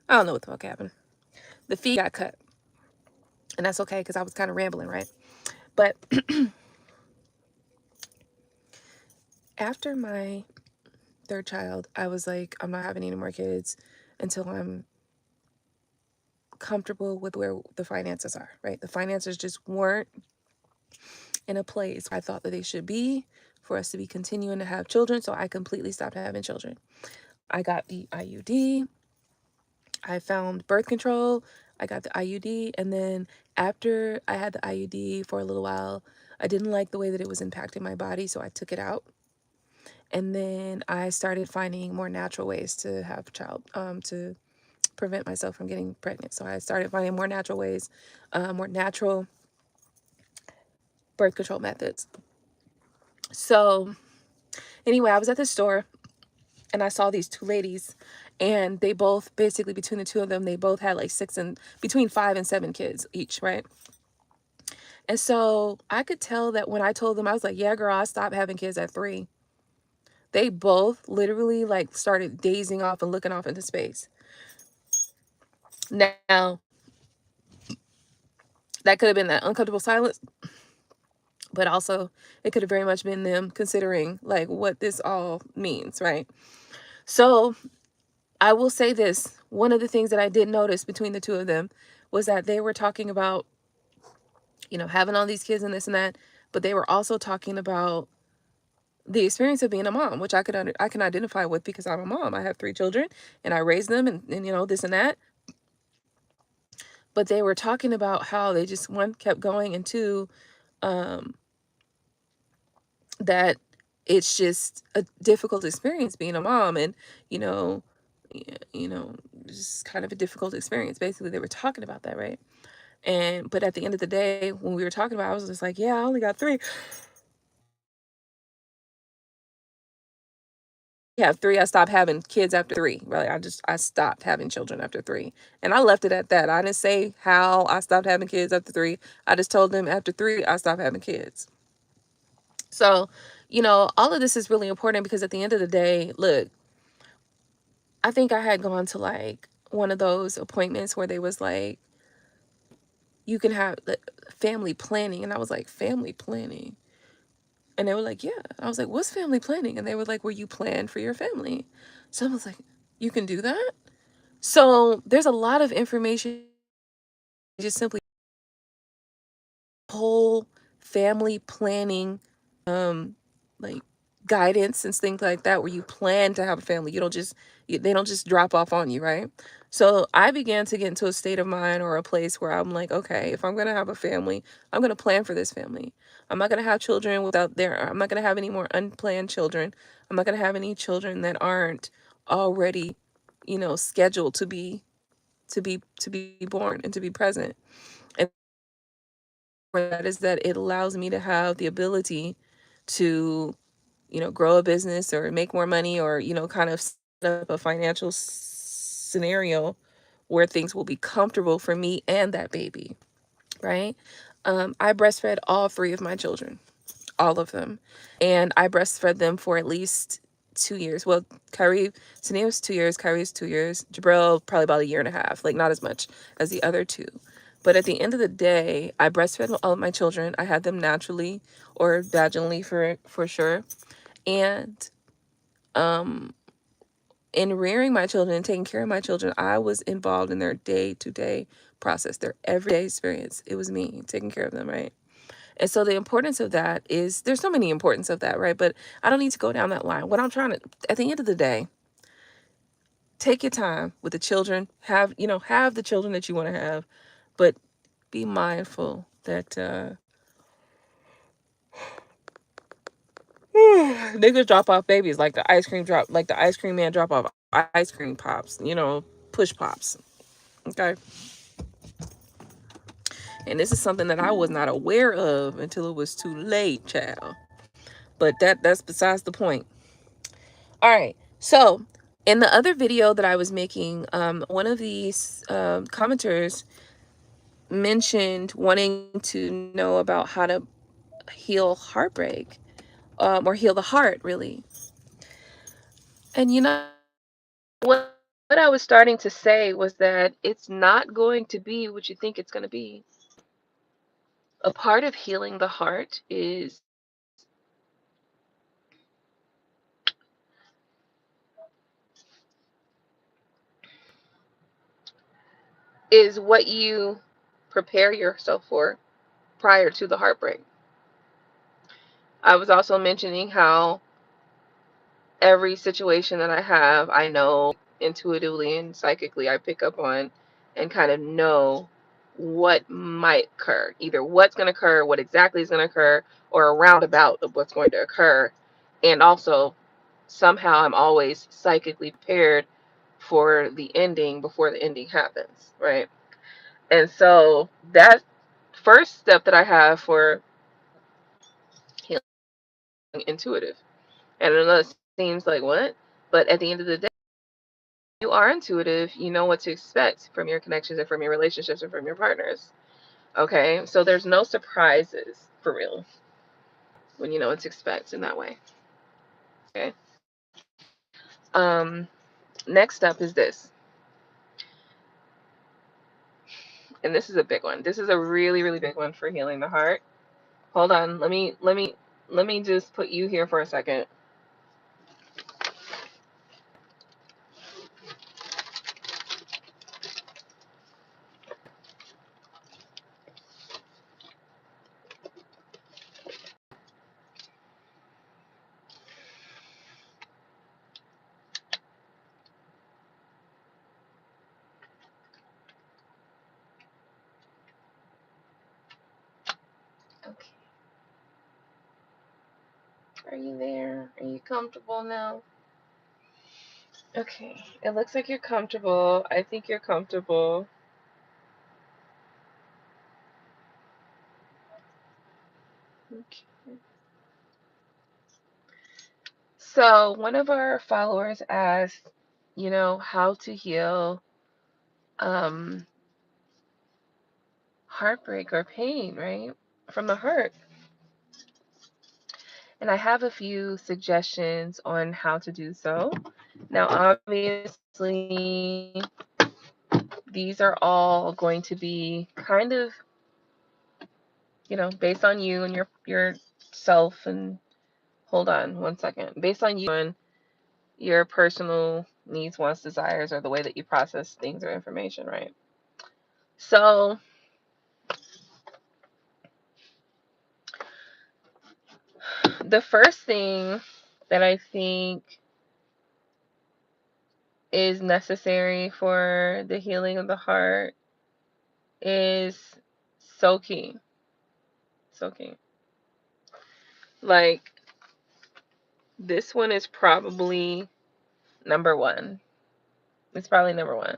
I don't know what the fuck happened. The feed got cut. And that's okay because I was kind of rambling, right? But after my third child, I was like, I'm not having any more kids until I'm comfortable with where the finances are, right? The finances just weren't in a place where I thought that they should be for us to be continuing to have children. So I completely stopped having children. I got the IUD. I found birth control. I got the IUD. And then after I had the IUD for a little while, I didn't like the way that it was impacting my body. So I took it out. And then I started finding more natural ways to have a child, to prevent myself from getting pregnant. So I started finding more natural ways, more natural birth control methods. So anyway, I was at the store and I saw these two ladies, and they both, basically between the two of them, they both had like between 5 and 7 kids each, right? And so I could tell that when I told them, I was like, yeah, girl, I stopped having kids at 3. They both literally like started dazing off and looking off into space. Now, that could have been that uncomfortable silence, but also it could have very much been them considering like what this all means, right? So I will say this. One of the things that I did notice between the two of them was that they were talking about, you know, having all these kids and this and that, but they were also talking about the experience of being a mom, which I can identify with because I'm a mom. I have 3 children and I raised them and you know, this and that. But they were talking about how they just, one, kept going, and two, um, that it's just a difficult experience being a mom, and you know, you know, just kind of a difficult experience. Basically, they were talking about that, right? And but at the end of the day, when we were talking about it, I was just like, yeah, I only got 3. Yeah, 3. I stopped having kids after 3. Really, I stopped having children after 3, and I left it at that. I didn't say how I stopped having kids after 3. I just told them after 3 I stopped having kids. So, you know, all of this is really important because at the end of the day, look, I think I had gone to like one of those appointments where they was like, you can have the family planning. And I was like, family planning? And they were like, yeah. I was like, what's family planning? And they were like, where you plan for your family. So I was like, you can do that? So there's a lot of information, just simply whole family planning, like guidance and things like that, where you plan to have a family. You don't just, they don't just drop off on you, right? So I began to get into a state of mind or a place where I'm like, okay, if I'm going to have a family, I'm going to plan for this family. I'm not going to have children without I'm not going to have any more unplanned children. I'm not going to have any children that aren't already, you know, scheduled to be born and to be present. And that is that it allows me to have the ability to, you know, grow a business or make more money, or, you know, kind of set up a financial scenario where things will be comfortable for me and that baby, right? I breastfed all 3 of my children, all of them. And I breastfed them for at least 2 years. Well, Tania was 2 years, Kyrie was 2 years, Jabril probably about a year and a half, like not as much as the other 2. But at the end of the day, I breastfed all of my children. I had them naturally or vaginally for sure. And in rearing my children and taking care of my children, I was involved in their day-to-day process, their everyday experience. It was me taking care of them, right? And so the importance of that is, there's so many importance of that, right? But I don't need to go down that line. What I'm trying to, at the end of the day, take your time with the children, have, you know, have the children that you want to have, but be mindful that niggas drop off babies like the ice cream man drop off ice cream pops, you know, push pops. Okay. And this is something that I was not aware of until it was too late, child. But that's besides the point. All right. So in the other video that I was making, one of these commenters mentioned wanting to know about how to heal heartbreak, or heal the heart, really. And you know what? I was starting to say was that it's not going to be what you think it's going to be. A part of healing the heart is what you prepare yourself for prior to the heartbreak. I was also mentioning how every situation that I have, I know intuitively and psychically, I pick up on and kind of know what might occur, either what's going to occur, what exactly is going to occur, or a roundabout of what's going to occur. And also, somehow, I'm always psychically prepared for the ending before the ending happens, right? And so that first step that I have for healing intuitive. And I know it seems like what? But at the end of the day, you are intuitive. You know what to expect from your connections and from your relationships and from your partners. Okay? So there's no surprises for real when you know what to expect in that way. Okay? Um, Next up is this. And this is a big one. This is a really, really big one for healing the heart. Hold on. Let me just put you here for a second. Okay. Are you there? Are you comfortable now? Okay. It looks like you're comfortable. I think you're comfortable. Okay. So one of our followers asked, how to heal um heartbreak or pain, right? From the heart. And I have a few suggestions on how to do so. Now, obviously, these are all going to be kind of, based on you and your self and hold on one second. Based on you and your personal needs, wants, desires, or the way that you process things or information, right? So, the first thing that I think is necessary for the healing of the heart is soaking. Soaking. Like, this one is probably number one. It's probably number one.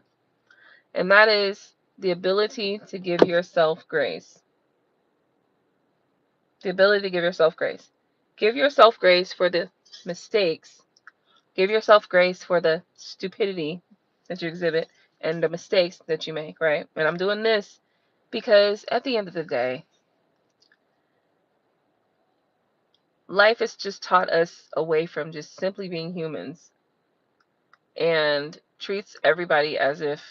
And that is the ability to give yourself grace. The ability to give yourself grace. Give yourself grace for the mistakes. Give yourself grace for the stupidity that you exhibit and the mistakes that you make, right? And I'm doing this because at the end of the day, life has just taught us away from just simply being humans and treats everybody as if,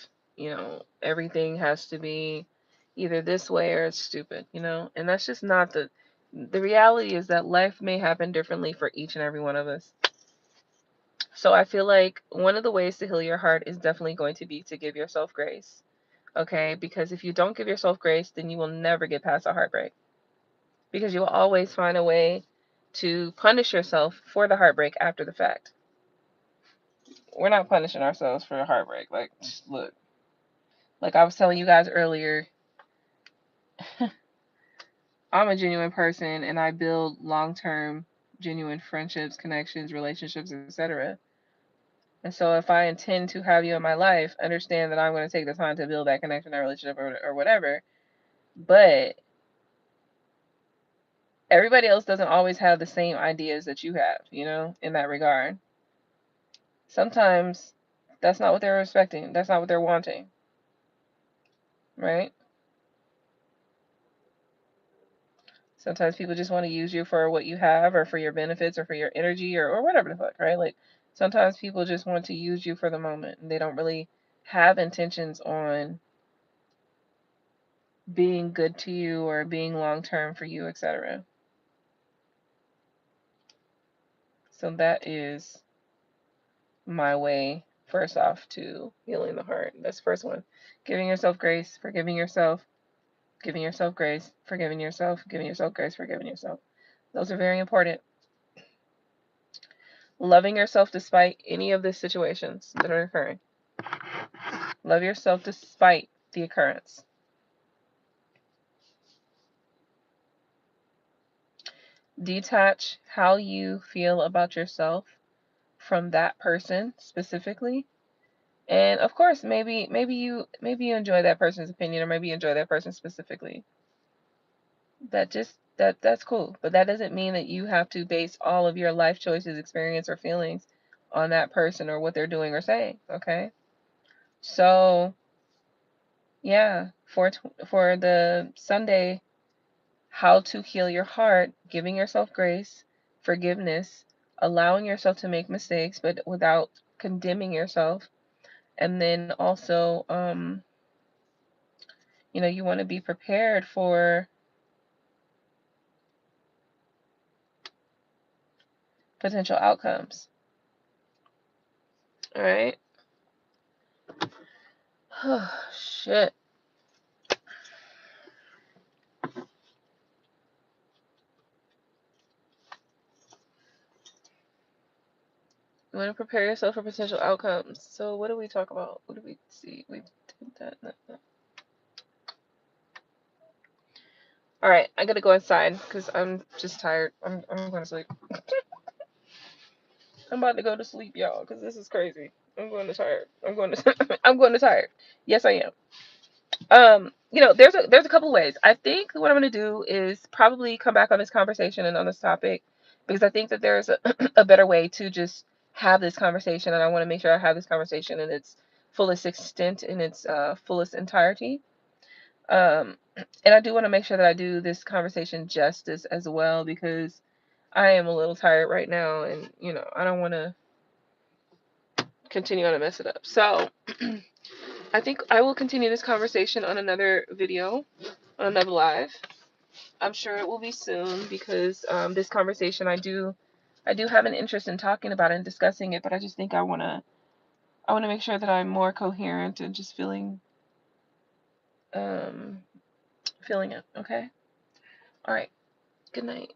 everything has to be either this way or it's stupid, and that's just not the reality is that life may happen differently for each and every one of us. So I feel like one of the ways to heal your heart is definitely going to be to give yourself grace. Okay? Because if you don't give yourself grace, then you will never get past a heartbreak. Because you will always find a way to punish yourself for the heartbreak after the fact. We're not punishing ourselves for a heartbreak. Like, look, like I was telling you guys earlier, I'm a genuine person and I build long-term, genuine friendships, connections, relationships, etc. And so if I intend to have you in my life, understand that I'm going to take the time to build that connection, that relationship, or whatever. But everybody else doesn't always have the same ideas that you have, in that regard. Sometimes that's not what they're expecting. That's not what they're wanting. Right? Sometimes people just want to use you for what you have or for your benefits or for your energy or whatever the fuck, right? Like, Sometimes people just want to use you for the moment, and they don't really have intentions on being good to you or being long-term for you, etc. So that is my way, first off, to healing the heart. That's the first one. Giving yourself grace, forgiving yourself, giving yourself grace, forgiving yourself, giving yourself grace, forgiving yourself. Those are very important. Loving yourself despite any of the situations that are occurring. Love yourself despite the occurrence. Detach how you feel about yourself from that person specifically. And of course, maybe you enjoy that person's opinion, or maybe you enjoy that person specifically. That's cool. But that doesn't mean that you have to base all of your life choices, experience, or feelings on that person or what they're doing or saying, okay? So, yeah, for the Sunday, how to heal your heart, giving yourself grace, forgiveness, allowing yourself to make mistakes but without condemning yourself. And then also you want to be prepared for potential outcomes. All right. Oh, shit. You want to prepare yourself for potential outcomes. So what do we talk about? What do we see? We did that. All right, I gotta go inside because I'm just tired. I'm going to sleep. I'm about to go to sleep, y'all, because this is crazy. I'm going to tired. I'm going to tired. Yes, I am. There's a couple ways. I think what I'm gonna do is probably come back on this conversation and on this topic, because I think that there's a better way to just have this conversation, and I want to make sure I have this conversation in its fullest extent, in its fullest entirety. Um, and I do want to make sure that I do this conversation justice as well, because I am a little tired right now, and I don't want to continue on and mess it up. So I think I will continue this conversation on another video, on another live. I'm sure it will be soon, because this conversation, I do have an interest in talking about it and discussing it, but I just think I want to make sure that I'm more coherent and just feeling it. Okay. All right. Good night.